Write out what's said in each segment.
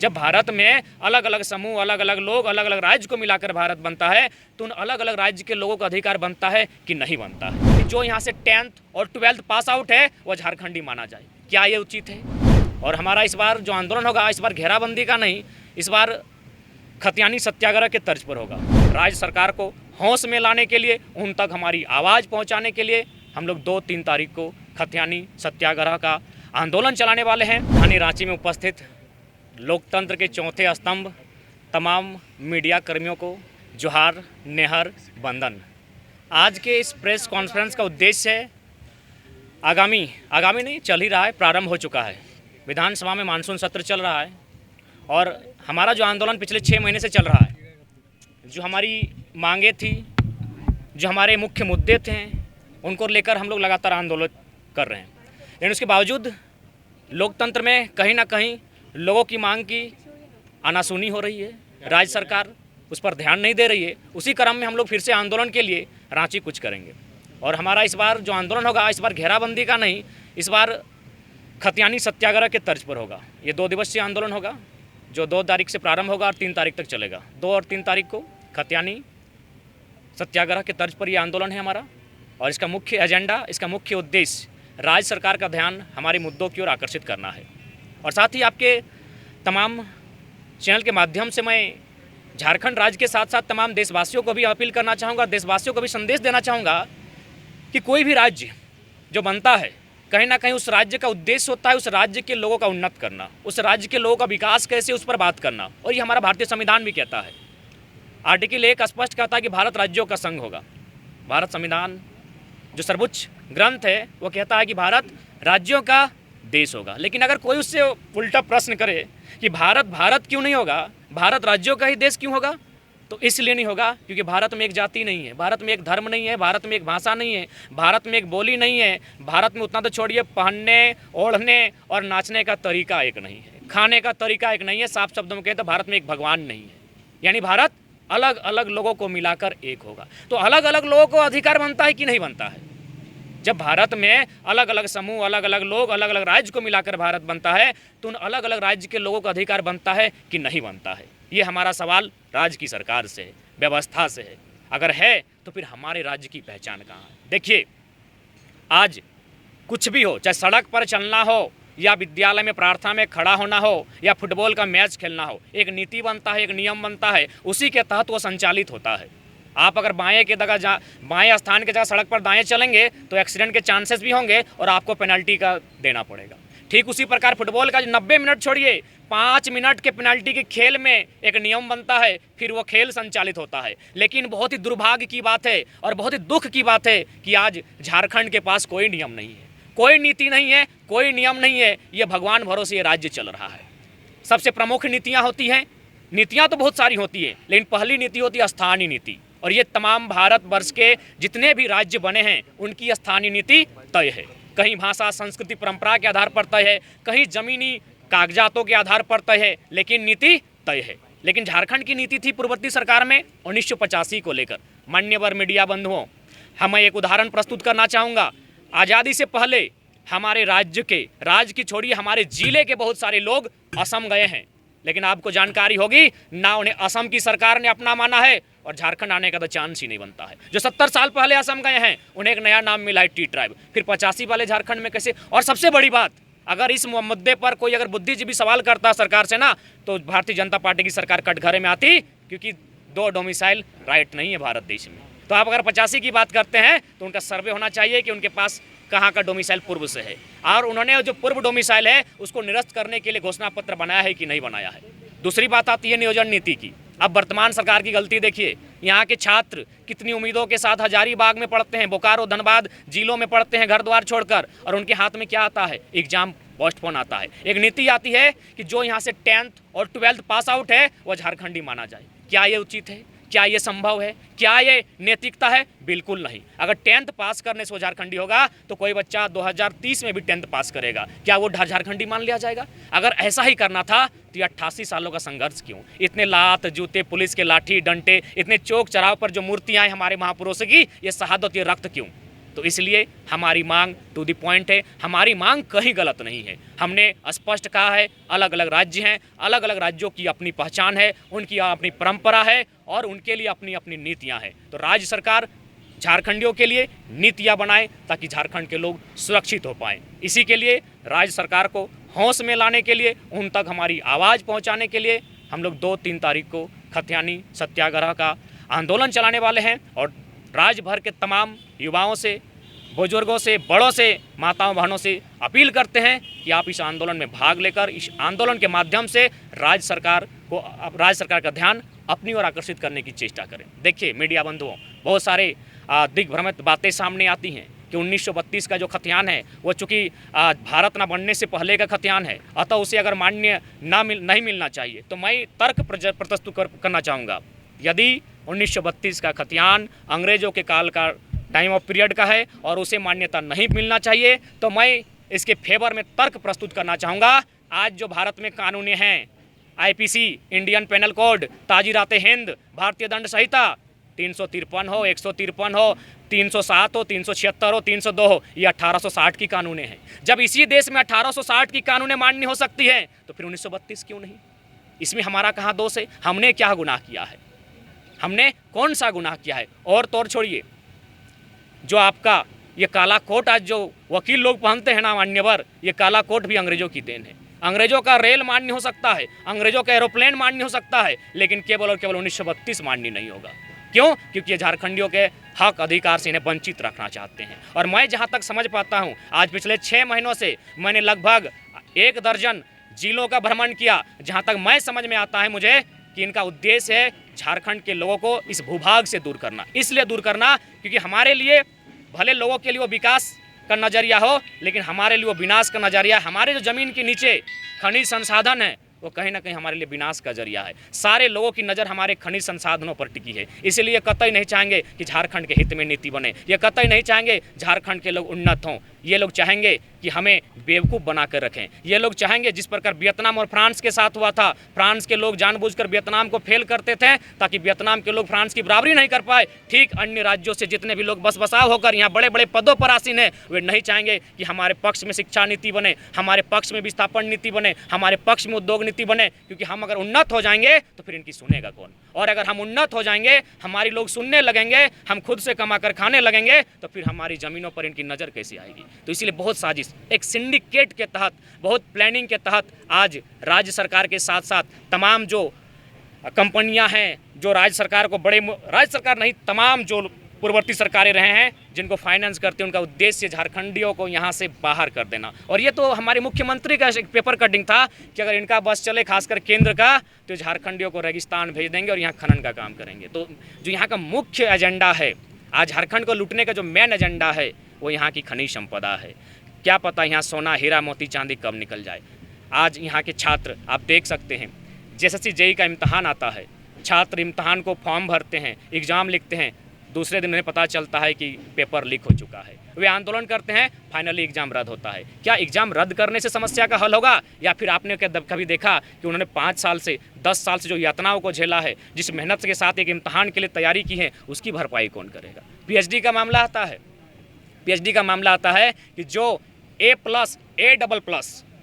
जब भारत में अलग अलग समूह, अलग अलग लोग, अलग अलग राज्य को मिलाकर भारत बनता है तो उन अलग अलग राज्य के लोगों का अधिकार बनता है कि नहीं बनता है। जो यहाँ से 10th और 12th पास आउट है वह झारखंडी माना जाए, क्या ये उचित है? और हमारा इस बार जो आंदोलन होगा, इस बार घेराबंदी का नहीं, इस बार खतियानी सत्याग्रह के तर्ज पर होगा। राज्य सरकार को होश में लाने के लिए, उन तक हमारी आवाज़ पहुँचाने के लिए हम लोग 2-3 तारीख को खतियानी सत्याग्रह का आंदोलन चलाने वाले हैं। राजधानी रांची में उपस्थित लोकतंत्र के चौथे स्तंभ तमाम मीडिया कर्मियों को जोहार, नेहर, वंदन। आज के इस प्रेस कॉन्फ्रेंस का उद्देश्य है, आगामी नहीं, चल ही रहा है, प्रारंभ हो चुका है। विधानसभा में मानसून सत्र चल रहा है और हमारा जो आंदोलन पिछले 6 महीने से चल रहा है, जो हमारी मांगे थी, जो हमारे मुख्य मुद्दे थे, उनको लेकर हम लोग लगातार आंदोलन कर रहे हैं। लेकिन उसके बावजूद लोकतंत्र में कहीं ना कहीं लोगों की मांग की आनासुनी हो रही है, राज्य सरकार उस पर ध्यान नहीं दे रही है। उसी क्रम में हम लोग फिर से आंदोलन के लिए रांची कुछ करेंगे। और हमारा इस बार जो आंदोलन होगा, इस बार घेराबंदी का नहीं, इस बार खतियानी सत्याग्रह के तर्ज पर होगा। ये 2 दिवसीय आंदोलन होगा जो 2 तारीख से प्रारंभ होगा और 3 तारीख तक चलेगा। 2 और 3 तारीख को खतियानी सत्याग्रह के तर्ज पर ये आंदोलन है हमारा। और इसका मुख्य एजेंडा, इसका मुख्य उद्देश्य राज्य सरकार का ध्यान हमारे मुद्दों की ओर आकर्षित करना है। और साथ ही आपके तमाम चैनल के माध्यम से मैं झारखंड राज्य के साथ साथ तमाम देशवासियों को भी अपील करना चाहूँगा, देशवासियों को भी संदेश देना चाहूँगा कि कोई भी राज्य जो बनता है, कहीं ना कहीं उस राज्य का उद्देश्य होता है उस राज्य के लोगों का उन्नत करना, उस राज्य के लोगों का विकास कैसे, उस पर बात करना। और ये हमारा भारतीय संविधान भी कहता है। आर्टिकल 1 स्पष्ट कहता है कि भारत राज्यों का संघ होगा। भारत संविधान जो सर्वोच्च ग्रंथ है वो कहता है कि भारत राज्यों का देश होगा। लेकिन अगर कोई उससे उल्टा प्रश्न करे कि भारत क्यों नहीं होगा, भारत राज्यों का ही देश क्यों होगा, तो इसलिए नहीं होगा क्योंकि भारत में एक जाति नहीं है, भारत में एक धर्म नहीं है, भारत में एक भाषा नहीं है, भारत में एक बोली नहीं है, भारत में उतना तो छोड़िए, पहनने, ओढ़ने और नाचने का तरीका एक नहीं है, खाने का तरीका एक नहीं है। साफ शब्दों में कहें तो भारत में एक भगवान नहीं है। यानी भारत अलग अलग लोगों को मिलाकर एक होगा। तो अलग अलग लोगों को अधिकार बनता है कि नहीं बनता है? जब भारत में अलग अलग समूह, अलग अलग लोग, अलग अलग राज्य को मिलाकर भारत बनता है तो उन अलग अलग राज्य के लोगों का अधिकार बनता है कि नहीं बनता है? ये हमारा सवाल राज्य की सरकार से है, व्यवस्था से है। अगर है तो फिर हमारे राज्य की पहचान कहाँ है? देखिए, आज कुछ भी हो, चाहे सड़क पर चलना हो या विद्यालय में प्रार्थना में खड़ा होना हो या फुटबॉल का मैच खेलना हो, एक नीति बनता है, एक नियम बनता है, उसी के तहत वो संचालित होता है। आप अगर बाएं स्थान की जगह सड़क पर दाएं चलेंगे तो एक्सीडेंट के चांसेस भी होंगे और आपको पेनल्टी का देना पड़ेगा। ठीक उसी प्रकार फुटबॉल का 90 मिनट छोड़िए, 5 मिनट के पेनल्टी के खेल में एक नियम बनता है, फिर वो खेल संचालित होता है। लेकिन बहुत ही दुर्भाग्य की बात है और बहुत ही दुख की बात है कि आज झारखंड के पास कोई नियम नहीं है, कोई नीति नहीं है, कोई नियम नहीं है। ये भगवान भरोसे ये राज्य चल रहा है। सबसे प्रमुख नीतियाँ होती हैं, नीतियाँ तो बहुत सारी होती हैं, लेकिन पहली नीति होती है स्थानीय नीति। और ये तमाम भारतवर्ष के जितने भी राज्य बने हैं उनकी स्थानीय नीति तय है। कहीं भाषा, संस्कृति, परंपरा के आधार पर तय है, कहीं जमीनी कागजातों के आधार पर तय है, लेकिन नीति तय है। लेकिन झारखंड की नीति थी पूर्ववर्ती सरकार में 1985 को लेकर। मान्यवर मीडिया बंधुओं, मैं एक उदाहरण प्रस्तुत करना चाहूँगा। आज़ादी से पहले हमारे राज्य की छोड़िए, हमारे जिले के बहुत सारे लोग असम गए हैं, लेकिन आपको जानकारी होगी ना उन्हें असम की सरकार ने अपना माना है और झारखंड आने का तो चांस ही नहीं बनता है। जो 70 साल पहले असम गए हैं उन्हें एक नया नाम मिला है टी ट्राइब, फिर 85 वाले झारखंड में कैसे? और सबसे बड़ी बात, अगर इस मुद्दे पर कोई अगर बुद्धिजीवी सवाल करता है सरकार से ना, तो भारतीय जनता पार्टी की सरकार कटघरे में आती, क्योंकि 2 डोमिसाइल राइट नहीं है भारत देश में। तो आप अगर 85 की बात करते हैं तो उनका सर्वे होना चाहिए कि उनके पास कहाँ का डोमिसाइल पूर्व से है, और उन्होंने जो पूर्व डोमिसाइल है उसको निरस्त करने के लिए घोषणा पत्र बनाया है कि नहीं बनाया है। दूसरी बात आती है नियोजन नीति की। अब वर्तमान सरकार की गलती देखिए, यहाँ के छात्र कितनी उम्मीदों के साथ हजारीबाग में पढ़ते हैं, बोकारो, धनबाद जिलों में पढ़ते हैं घर द्वार छोड़कर, और उनके हाथ में क्या आता है? एग्जाम पोस्टपोन आता है। एक नीति आती है कि जो यहाँ से 10th और 12th पास आउट है वह झारखंडी माना जाए। क्या ये उचित है? क्या ये संभव है? क्या ये नैतिकता है? बिल्कुल नहीं। अगर 10th पास करने से वो झारखंडी होगा तो कोई बच्चा 2030 में भी 10th पास करेगा, क्या वो झारखंडी मान लिया जाएगा? अगर ऐसा ही करना था तो ये 88 सालों का संघर्ष क्यों? इतने लात, जूते, पुलिस के लाठी डंटे, इतने चौक चौराहों पर जो मूर्तियां हैं हमारे महापुरुषों की, ये शहादत, ये रक्त क्यों? तो इसलिए हमारी मांग टू द पॉइंट है, हमारी मांग कहीं गलत नहीं है। हमने स्पष्ट कहा है, अलग अलग राज्य हैं, अलग अलग राज्यों की अपनी पहचान है, उनकी अपनी परंपरा है और उनके लिए अपनी अपनी नीतियां हैं। तो राज्य सरकार झारखंडियों के लिए नीतियां बनाए ताकि झारखंड के लोग सुरक्षित हो पाएँ। इसी के लिए राज्य सरकार को होश में लाने के लिए, उन तक हमारी आवाज़ पहुंचाने के लिए हम लोग 2-3 तारीख को खतियानी सत्याग्रह का आंदोलन चलाने वाले हैं और राज्य भर के तमाम युवाओं से, बुजुर्गों से, बड़ों से, माताओं बहनों से अपील करते हैं कि आप इस आंदोलन में भाग लेकर इस आंदोलन के माध्यम से राज्य सरकार का ध्यान अपनी ओर आकर्षित करने की चेष्टा करें। देखिए मीडिया बंधुओं, बहुत सारे दिग्भ्रमित बातें सामने आती हैं कि 1932 का जो खतियान है वो चूँकि भारत न बनने से पहले का खतियान है, अतः उसे अगर मान्य नहीं मिलना चाहिए। तो मैं तर्क प्रस्तुत करना चाहूँगा, यदि 1932 का खतियान अंग्रेज़ों के काल का टाइम ऑफ पीरियड का है और उसे मान्यता नहीं मिलना चाहिए, तो मैं इसके फेवर में तर्क प्रस्तुत करना चाहूँगा। आज जो भारत में कानूनें हैं, आईपीसी, इंडियन पेनल कोड, ताजीरात हिंद, भारतीय दंड संहिता 353 हो, 153 हो, 307 हो, 376 हो, 302 हो, ये 1860 की कानूनें हैं। जब इसी देश में 1860 की कानूनें मान्य हो सकती हैं तो फिर 1932 क्यों नहीं? इसमें हमारा कहाँ दोष है? हमने क्या गुनाह किया है? हमने कौन सा गुनाह किया है? और तो और छोड़िए, जो आपका ये काला कोट आज जो वकील लोग पहनते हैं ना मान्यवर, ये काला कोट भी अंग्रेजों की देन है। अंग्रेजों का रेल मान्य हो सकता है, अंग्रेजों का एरोप्लेन मान्य हो सकता है, लेकिन केवल और केवल 1932 मान्य नहीं होगा। क्यों? क्योंकि ये झारखंडियों के हक अधिकार से इन्हें वंचित रखना चाहते हैं। और मैं जहाँ तक समझ पाता हूँ, आज पिछले 6 महीनों से मैंने लगभग 1 दर्जन जिलों का भ्रमण किया। जहाँ तक मैं समझ में आता है मुझे कि इनका उद्देश्य है झारखंड के लोगों को इस भूभाग से दूर करना। इसलिए दूर करना क्योंकि हमारे लिए, भले लोगों के लिए वो विकास का नज़रिया हो, लेकिन हमारे लिए वो विनाश का नज़रिया। हमारे जो ज़मीन के नीचे खनिज संसाधन है वो कहीं ना कहीं हमारे लिए विनाश का जरिया है। सारे लोगों की नज़र हमारे खनिज संसाधनों पर टिकी है। इसलिए कतई नहीं चाहेंगे कि झारखंड के हित में नीति बने, ये कतई नहीं चाहेंगे झारखंड के लोग उन्नत हों। ये लोग चाहेंगे कि हमें बेवकूफ़ बना कर रखें। ये लोग चाहेंगे जिस प्रकार वियतनाम और फ्रांस के साथ हुआ था, फ्रांस के लोग जानबूझकर वियतनाम को फेल करते थे ताकि वियतनाम के लोग फ्रांस की बराबरी नहीं कर पाए। ठीक अन्य राज्यों से जितने भी लोग बस बसाव होकर यहाँ बड़े बड़े पदों पर आसीन हैं, वे नहीं चाहेंगे कि हमारे पक्ष में शिक्षा नीति बने, हमारे पक्ष में विस्थापन नीति बने, हमारे पक्ष में उद्योग नीति बने। क्योंकि हम अगर उन्नत हो जाएंगे तो फिर इनकी सुनेगा कौन? और अगर हम उन्नत हो जाएंगे, हमारी लोग सुनने लगेंगे, हम खुद से कमा कर खाने लगेंगे, तो फिर हमारी ज़मीनों पर इनकी नज़र कैसे आएगी? तो इसलिए बहुत साजिश, एक सिंडिकेट के तहत, बहुत प्लानिंग के तहत आज राज्य सरकार के साथ साथ तमाम जो कंपनियां हैं, जो राज्य सरकार को राज्य सरकार नहीं, तमाम जो पूर्ववर्ती सरकारें रहे हैं जिनको फाइनेंस करते हैं, उनका उद्देश्य झारखंडियों को यहाँ से बाहर कर देना। और ये तो हमारे मुख्यमंत्री का एक पेपर कटिंग था कि अगर इनका बस चले, खासकर केंद्र का, तो झारखंडियों को रेगिस्तान भेज देंगे और यहाँ खनन का काम करेंगे। तो जो यहाँ का मुख्य एजेंडा है, आज झारखंड को लूटने का जो मेन एजेंडा है, वो यहाँ की खनिज संपदा है। क्या पता यहाँ सोना, हीरा, मोती, चांदी कब निकल जाए। आज यहाँ के छात्र आप देख सकते हैं, JSSC JEE का इम्तहान आता है, छात्र इम्तहान को फॉर्म भरते हैं, एग्ज़ाम लिखते हैं, दूसरे दिन उन्हें पता चलता है कि पेपर लीक हो चुका है। वे आंदोलन करते हैं, फाइनली एग्ज़ाम रद्द होता है। क्या एग्ज़ाम रद्द करने से समस्या का हल होगा? या फिर आपने कभी देखा कि उन्होंने 5 साल से 10 साल से जो यातनाओं को झेला है, जिस मेहनत के साथ एक इम्तहान के लिए तैयारी की है, उसकी भरपाई कौन करेगा? PhD का मामला आता है, PhD का मामला आता है कि जो A+, A++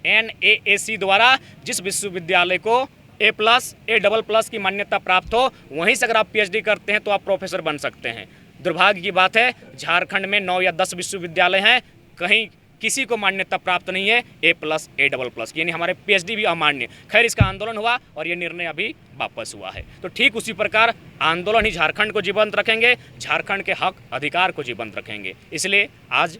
NAAC द्वारा जिस विश्वविद्यालय को A+, A++ की मान्यता प्राप्त हो, वहीं से अगर आप PhD करते हैं तो आप प्रोफेसर बन सकते हैं। दुर्भाग्य की बात है, झारखंड में 9 या 10 विश्वविद्यालय हैं, कहीं किसी को मान्यता प्राप्त नहीं है A+, A++, यानी हमारे PhD भी अमान्य। खैर, इसका आंदोलन हुआ और ये निर्णय अभी वापस हुआ है। तो ठीक उसी प्रकार आंदोलन ही झारखंड को जीवंत रखेंगे, झारखंड के हक अधिकार को जीवंत रखेंगे। इसलिए आज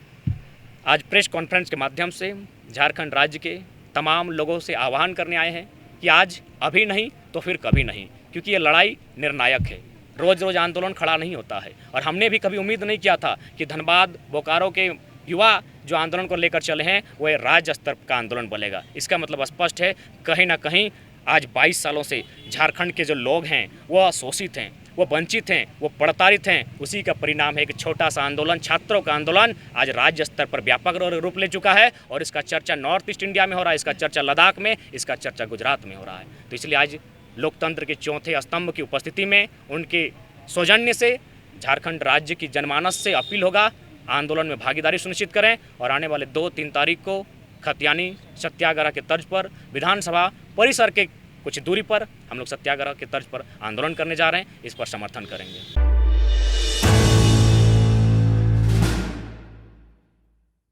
प्रेस कॉन्फ्रेंस के माध्यम से झारखंड राज्य के तमाम लोगों से आह्वान करने आए हैं कि आज अभी नहीं तो फिर कभी नहीं, क्योंकि ये लड़ाई निर्णायक है। रोज़ रोज़ आंदोलन खड़ा नहीं होता है और हमने भी कभी उम्मीद नहीं किया था कि धनबाद, बोकारो के युवा जो आंदोलन को लेकर चले हैं वो राज्य स्तर का आंदोलन बनेगा। इसका मतलब स्पष्ट है, कहीं ना कहीं आज 22 सालों से झारखंड के जो लोग हैं वो शोषित हैं, वो वंचित हैं, वो प्रताड़ित हैं। उसी का परिणाम है कि छोटा सा आंदोलन, छात्रों का आंदोलन आज राज्य स्तर पर व्यापक रूप ले चुका है और इसका चर्चा नॉर्थ ईस्ट इंडिया में हो रहा है, इसका चर्चा लद्दाख में, इसका चर्चा गुजरात में हो रहा है। तो इसलिए आज लोकतंत्र के चौथे स्तंभ की उपस्थिति में, उनके सौजन्य से झारखंड राज्य की जनमानस से अपील होगा आंदोलन में भागीदारी सुनिश्चित करें और आने वाले 2-3 तारीख को खतियानी सत्याग्रह के तर्ज पर विधानसभा परिसर के कुछ दूरी पर हम लोग सत्याग्रह के तर्ज पर आंदोलन करने जा रहे हैं, इस पर समर्थन करेंगे।